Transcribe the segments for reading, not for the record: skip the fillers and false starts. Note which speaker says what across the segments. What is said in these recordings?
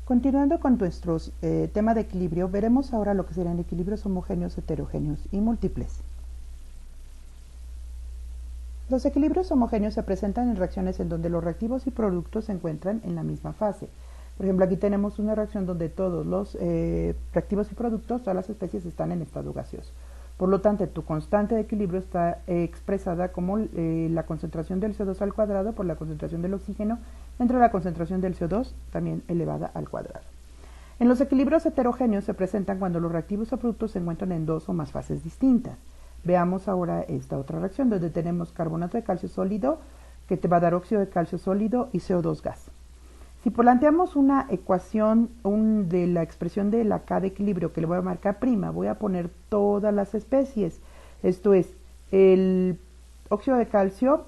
Speaker 1: Continuando con nuestro tema de equilibrio, veremos ahora lo que serían equilibrios homogéneos, heterogéneos y múltiples. Los equilibrios homogéneos se presentan en reacciones en donde los reactivos y productos se encuentran en la misma fase. Por ejemplo, aquí tenemos una reacción donde todos los reactivos y productos, todas las especies están en estado gaseoso. Por lo tanto, tu constante de equilibrio está expresada como la concentración del CO2 al cuadrado por la concentración del oxígeno entre la concentración del CO2 también elevada al cuadrado. En los equilibrios heterogéneos se presentan cuando los reactivos o productos se encuentran en dos o más fases distintas. Veamos ahora esta otra reacción donde tenemos carbonato de calcio sólido que te va a dar óxido de calcio sólido y CO2 gas. Si planteamos una ecuación de la expresión de la K de equilibrio que le voy a marcar prima, voy a poner todas las especies. Esto es el óxido de calcio,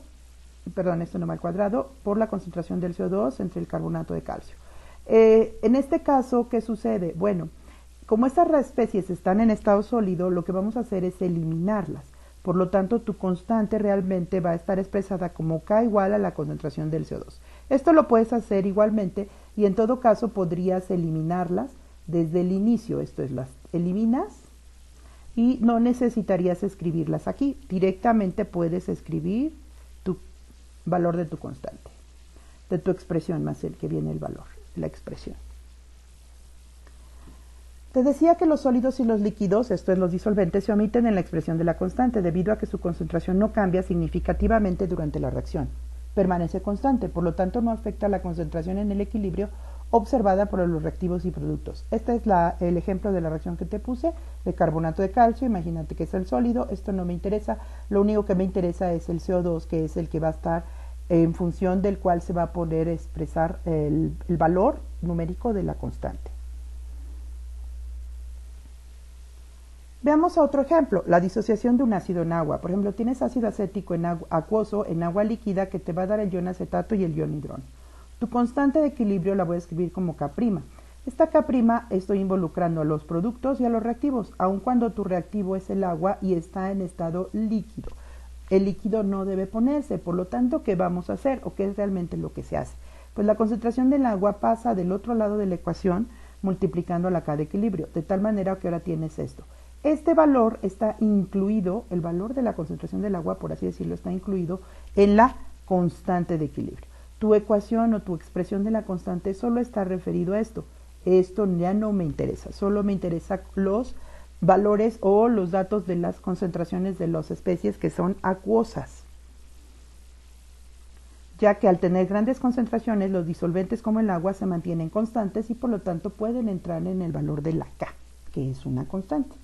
Speaker 1: perdón, esto no va al cuadrado, por la concentración del CO2 entre el carbonato de calcio. En este caso, ¿qué sucede? Bueno, como estas especies están en estado sólido, lo que vamos a hacer es eliminarlas. Por lo tanto, tu constante realmente va a estar expresada como K igual a la concentración del CO2. Esto lo puedes hacer igualmente y en todo caso podrías eliminarlas desde el inicio. Esto es, las eliminas y no necesitarías escribirlas aquí. Directamente puedes escribir tu valor de tu constante, de tu expresión más el que viene el valor, la expresión. Te decía que los sólidos y los líquidos, esto es los disolventes, se omiten en la expresión de la constante debido a que su concentración no cambia significativamente durante la reacción. Permanece constante, por lo tanto no afecta la concentración en el equilibrio observada por los reactivos y productos. Este es el ejemplo de la reacción que te puse de carbonato de calcio. Imagínate que es el sólido, esto no me interesa, lo único que me interesa es el CO2, que es el que va a estar en función del cual se va a poder expresar el valor numérico de la constante. Veamos otro ejemplo, la disociación de un ácido en agua. Por ejemplo, tienes ácido acético acuoso en agua líquida que te va a dar el ion acetato y el ion hidrón. Tu constante de equilibrio la voy a escribir como K'. Esta K' estoy involucrando a los productos y a los reactivos, aun cuando tu reactivo es el agua y está en estado líquido. El líquido no debe ponerse, por lo tanto, ¿qué vamos a hacer? ¿O qué es realmente lo que se hace? Pues la concentración del agua pasa del otro lado de la ecuación multiplicando la K de equilibrio, de tal manera que ahora tienes esto. Este valor está incluido, el valor de la concentración del agua, por así decirlo, está incluido en la constante de equilibrio. Tu ecuación o tu expresión de la constante solo está referido a esto. Esto ya no me interesa, solo me interesan los valores o los datos de las concentraciones de las especies que son acuosas, ya que al tener grandes concentraciones los disolventes como el agua se mantienen constantes y por lo tanto pueden entrar en el valor de la K, que es una constante.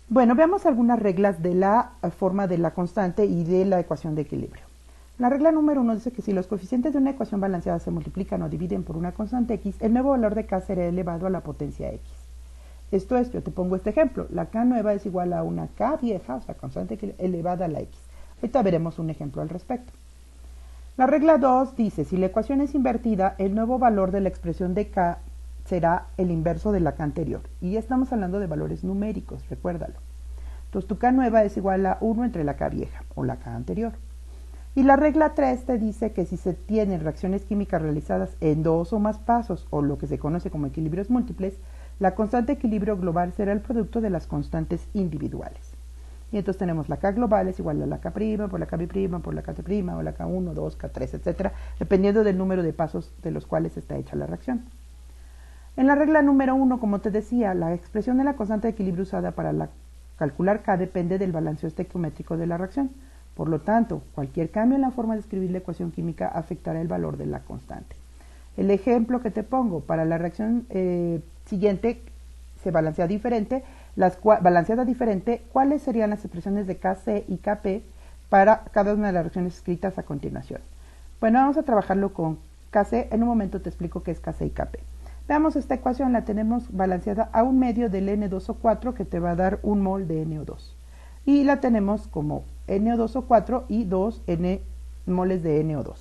Speaker 1: Bueno, veamos algunas reglas de la forma de la constante y de la ecuación de equilibrio. La regla número 1 dice que si los coeficientes de una ecuación balanceada se multiplican o dividen por una constante x, el nuevo valor de K será elevado a la potencia x. Esto es, yo te pongo este ejemplo, la K nueva es igual a una K vieja, o sea, constante elevada a la x. Ahorita veremos un ejemplo al respecto. La regla 2 dice, si la ecuación es invertida, el nuevo valor de la expresión de K será el inverso de la K anterior. Y ya estamos hablando de valores numéricos, recuérdalo. Entonces tu K nueva es igual a 1 entre la K vieja o la K anterior. Y la regla 3 te dice que si se tienen reacciones químicas realizadas en dos o más pasos, o lo que se conoce como equilibrios múltiples, la constante de equilibrio global será el producto de las constantes individuales. Y entonces tenemos la K global es igual a la K' por la K bi' por la Kt' o la K1, 2, K3, etc., dependiendo del número de pasos de los cuales está hecha la reacción. En la regla número 1, como te decía, la expresión de la constante de equilibrio usada para calcular K depende del balanceo estequiométrico de la reacción. Por lo tanto, cualquier cambio en la forma de escribir la ecuación química afectará el valor de la constante. El ejemplo que te pongo, para la reacción siguiente se balancea diferente, balanceada diferente, ¿cuáles serían las expresiones de Kc y Kp para cada una de las reacciones escritas a continuación? Bueno, vamos a trabajarlo con Kc, en un momento te explico qué es Kc y Kp. Veamos esta ecuación, la tenemos balanceada a 1/2 del N2O4 que te va a dar 1 mol de NO2. Y la tenemos como NO2O4 y 2 moles de NO2.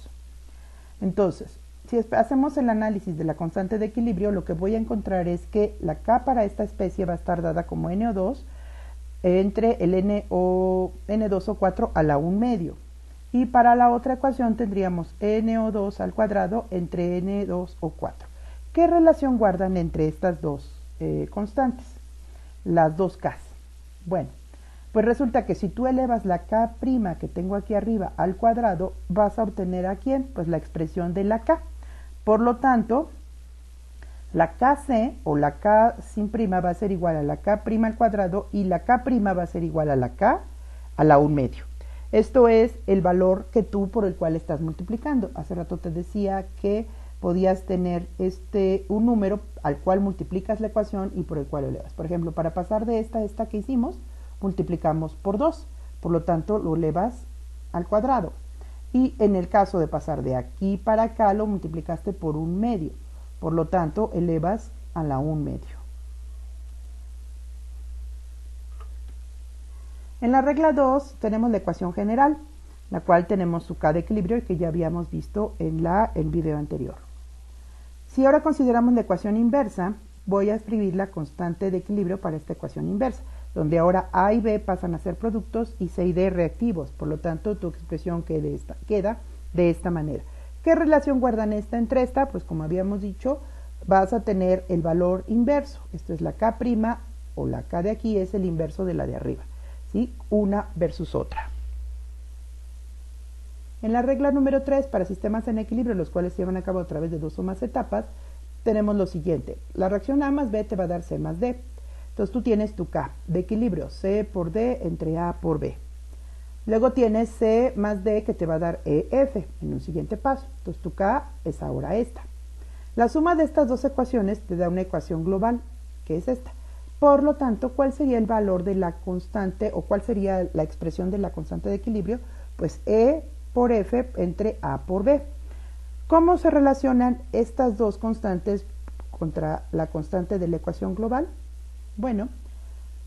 Speaker 1: Entonces, si hacemos el análisis de la constante de equilibrio, lo que voy a encontrar es que la K para esta especie va a estar dada como NO2 entre el N2O4 a la 1/2. Y para la otra ecuación tendríamos NO2 al cuadrado entre N2O4. ¿Qué relación guardan entre estas dos constantes? Las dos K. Bueno, pues resulta que si tú elevas la K' que tengo aquí arriba al cuadrado, vas a obtener ¿a quién? Pues la expresión de la K. Por lo tanto, la KC o la K sin prima va a ser igual a la K' al cuadrado y la K' va a ser igual a la K a la 1 medio. Esto es el valor que tú por el cual estás multiplicando. Hace rato te decía que podías tener un número al cual multiplicas la ecuación y por el cual lo elevas. Por ejemplo, para pasar de esta a esta que hicimos, multiplicamos por 2. Por lo tanto, lo elevas al cuadrado. Y en el caso de pasar de aquí para acá, lo multiplicaste por 1 medio. Por lo tanto, elevas a la 1 medio. En la regla 2 tenemos la ecuación general, la cual tenemos su K de equilibrio y que ya habíamos visto en el video anterior. Si ahora consideramos la ecuación inversa, voy a escribir la constante de equilibrio para esta ecuación inversa, donde ahora A y B pasan a ser productos y C y D reactivos. Por lo tanto, tu expresión queda de esta manera. ¿Qué relación guardan esta entre esta? Pues como habíamos dicho, vas a tener el valor inverso. Esto es la K' o la K de aquí es el inverso de la de arriba. ¿Sí? Una versus otra. En la regla número 3, para sistemas en equilibrio, los cuales se llevan a cabo a través de 2 o más etapas, tenemos lo siguiente. La reacción A más B te va a dar C más D. Entonces tú tienes tu K de equilibrio, C por D entre A por B. Luego tienes C más D que te va a dar EF en un siguiente paso. Entonces tu K es ahora esta. La suma de estas dos ecuaciones te da una ecuación global, que es esta. Por lo tanto, ¿cuál sería el valor de la constante o cuál sería la expresión de la constante de equilibrio? Pues E por F entre A por B. ¿Cómo se relacionan estas dos constantes contra la constante de la ecuación global? Bueno,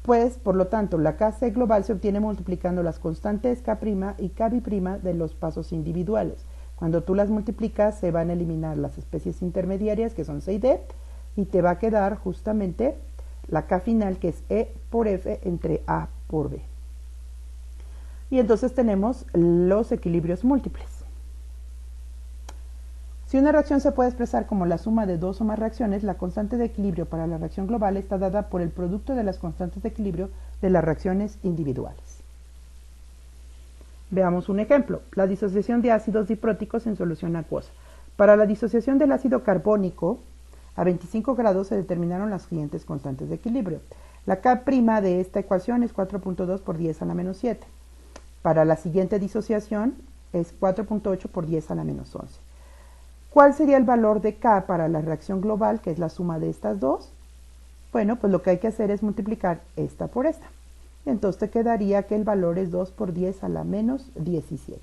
Speaker 1: pues por lo tanto la KC global se obtiene multiplicando las constantes K' y K'B' de los pasos individuales. Cuando tú las multiplicas se van a eliminar las especies intermediarias que son C y D y te va a quedar justamente la K final que es E por F entre A por B. Y entonces tenemos los equilibrios múltiples. Si una reacción se puede expresar como la suma de dos o más reacciones, la constante de equilibrio para la reacción global está dada por el producto de las constantes de equilibrio de las reacciones individuales. Veamos un ejemplo, la disociación de ácidos dipróticos en solución acuosa. Para la disociación del ácido carbónico, a 25 grados se determinaron las siguientes constantes de equilibrio. La K' de esta ecuación es 4.2 por 10 a la menos 7. Para la siguiente disociación es 4.8 por 10 a la menos 11. ¿Cuál sería el valor de K para la reacción global, que es la suma de estas dos? Bueno, pues lo que hay que hacer es multiplicar esta por esta. Entonces te quedaría que el valor es 2 por 10 a la menos 17.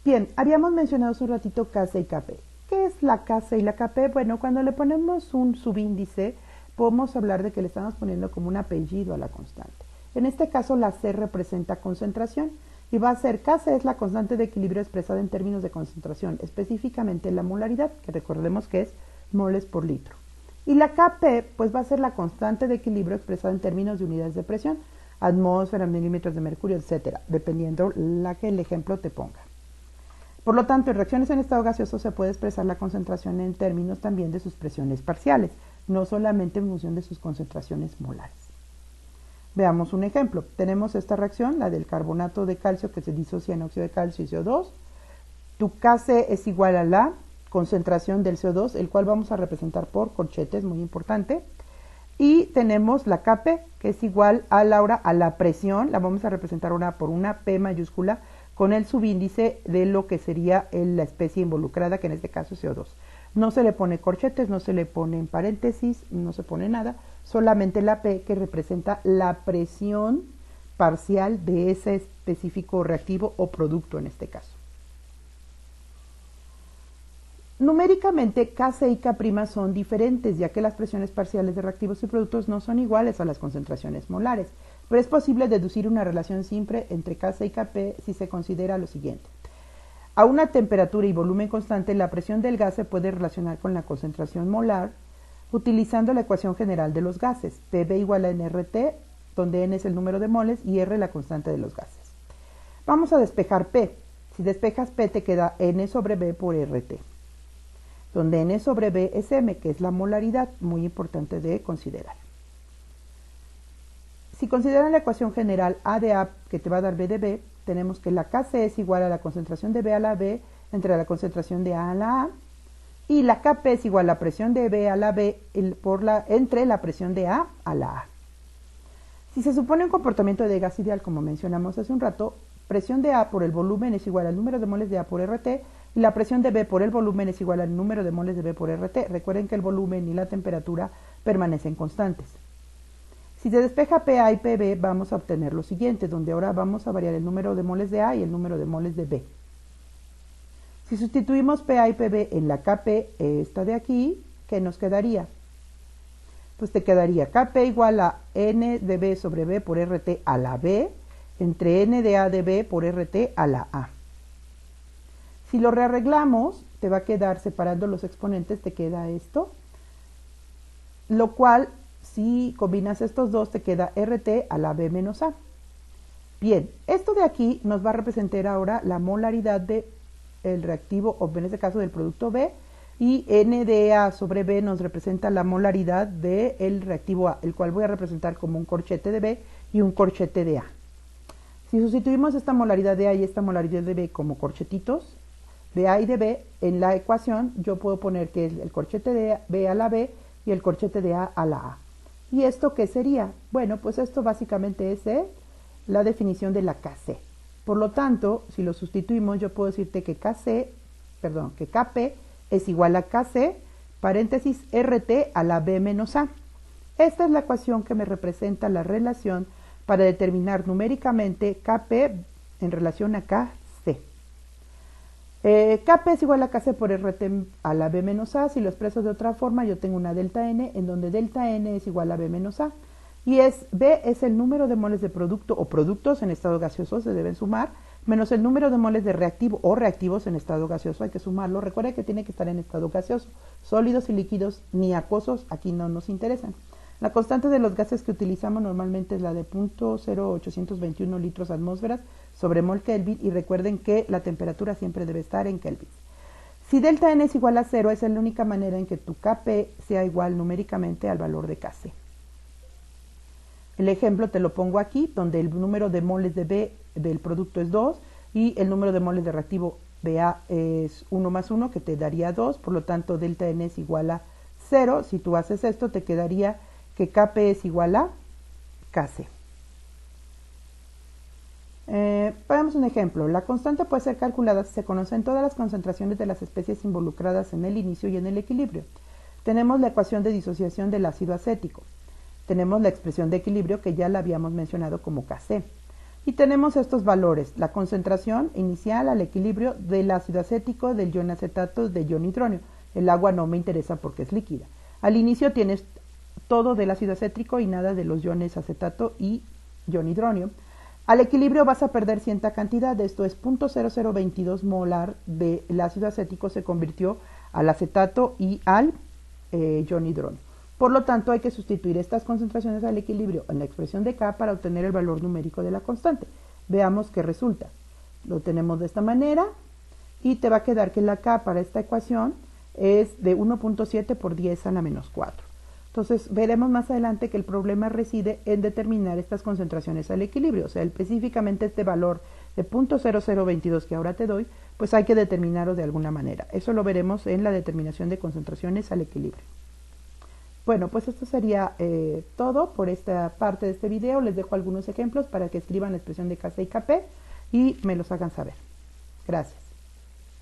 Speaker 1: Bien, habíamos mencionado hace un ratito Kc y Kp. ¿Qué es la Kc y la Kp? Bueno, cuando le ponemos un subíndice, podemos hablar de que le estamos poniendo como un apellido a la constante. En este caso, la C representa concentración y va a ser Kc es la constante de equilibrio expresada en términos de concentración, específicamente la molaridad, que recordemos que es moles por litro. Y la Kp, pues va a ser la constante de equilibrio expresada en términos de unidades de presión, atmósfera, milímetros de mercurio, etcétera, dependiendo la que el ejemplo te ponga. Por lo tanto, en reacciones en estado gaseoso se puede expresar la concentración en términos también de sus presiones parciales, no solamente en función de sus concentraciones molares. Veamos un ejemplo. Tenemos esta reacción, la del carbonato de calcio que se disocia en óxido de calcio y CO2. Tu Kc es igual a la concentración del CO2, el cual vamos a representar por corchetes, muy importante. Y tenemos la Kp, que es igual a la presión, la vamos a representar por una P mayúscula, con el subíndice de lo que sería la especie involucrada, que en este caso es CO2. No se le pone corchetes, no se le pone en paréntesis, no se pone nada, solamente la P que representa la presión parcial de ese específico reactivo o producto en este caso. Numéricamente, Kc y K' son diferentes, ya que las presiones parciales de reactivos y productos no son iguales a las concentraciones molares, pero es posible deducir una relación simple entre Kc y Kp si se considera lo siguiente. A una temperatura y volumen constante, la presión del gas se puede relacionar con la concentración molar utilizando la ecuación general de los gases, Pb igual a nRT donde N es el número de moles y R la constante de los gases. Vamos a despejar P. Si despejas P te queda N sobre B por RT, donde N sobre B es M, que es la molaridad, muy importante de considerar. Si consideran la ecuación general A de A, que te va a dar B de B, tenemos que la Kc es igual a la concentración de B a la B entre la concentración de A a la A, y la Kp es igual a la presión de B a la B entre la presión de A a la A. Si se supone un comportamiento de gas ideal, como mencionamos hace un rato, presión de A por el volumen es igual al número de moles de A por RT, y la presión de B por el volumen es igual al número de moles de B por RT. Recuerden que el volumen y la temperatura permanecen constantes. Si se despeja PA y PB, vamos a obtener lo siguiente, donde ahora vamos a variar el número de moles de A y el número de moles de B. Si sustituimos PA y PB en la Kp, esta de aquí, ¿qué nos quedaría? Pues te quedaría Kp igual a N de B sobre B por RT a la B, entre N de A de B por RT a la A. Si lo rearreglamos, te va a quedar, separando los exponentes, te queda esto, lo cual, si combinas estos dos, te queda RT a la B menos A. Bien, esto de aquí nos va a representar ahora la molaridad del reactivo, o en este caso del producto B, y N de A sobre B nos representa la molaridad del reactivo A, el cual voy a representar como un corchete de B y un corchete de A. Si sustituimos esta molaridad de A y esta molaridad de B como corchetitos, de A y de B, en la ecuación yo puedo poner que es el corchete de B a la B y el corchete de A a la A. ¿Y esto qué sería? Bueno, pues esto básicamente es la definición de la Kc. Por lo tanto, si lo sustituimos, yo puedo decirte que Kp es igual a Kc, paréntesis, RT a la B menos A. Esta es la ecuación que me representa la relación para determinar numéricamente Kp en relación a Kc. Kp es igual a Kc por RT a la B menos A. Si lo expreso de otra forma, yo tengo una delta N, en donde delta N es igual a B menos A. Y B es el número de moles de producto o productos en estado gaseoso, se deben sumar, menos el número de moles de reactivo o reactivos en estado gaseoso, hay que sumarlo. Recuerda que tiene que estar en estado gaseoso. Sólidos y líquidos ni acuosos aquí no nos interesan. La constante de los gases que utilizamos normalmente es la de 0.0821 litros atmósferas sobre mol Kelvin, y recuerden que la temperatura siempre debe estar en Kelvin. Si delta N es igual a 0, esa es la única manera en que tu Kp sea igual numéricamente al valor de Kc. El ejemplo te lo pongo aquí, donde el número de moles de B del producto es 2 y el número de moles de reactivo BA es 1 más 1, que te daría 2, por lo tanto delta N es igual a 0. Si tú haces esto, te quedaría que Kp es igual a Kc. Ponemos un ejemplo. La constante puede ser calculada si se conocen todas las concentraciones de las especies involucradas en el inicio y en el equilibrio. Tenemos la ecuación de disociación del ácido acético. Tenemos la expresión de equilibrio, que ya la habíamos mencionado como Kc. Y tenemos estos valores: la concentración inicial al equilibrio del ácido acético, del ion acetato, del ion hidronio. El agua no me interesa porque es líquida. Al inicio tienes todo del ácido acético y nada de los iones acetato y ion hidronio. Al equilibrio vas a perder cierta cantidad, esto es 0.0022 molar del ácido acético se convirtió al acetato y al ion hidronio. Por lo tanto, hay que sustituir estas concentraciones al equilibrio en la expresión de K para obtener el valor numérico de la constante. Veamos qué resulta. Lo tenemos de esta manera y te va a quedar que la K para esta ecuación es de 1.7 por 10 a la menos 4. Entonces, veremos más adelante que el problema reside en determinar estas concentraciones al equilibrio. O sea, específicamente este valor de 0.0022 que ahora te doy, pues hay que determinarlo de alguna manera. Eso lo veremos en la determinación de concentraciones al equilibrio. Bueno, pues esto sería todo por esta parte de este video. Les dejo algunos ejemplos para que escriban la expresión de Kc y Kp y me los hagan saber. Gracias.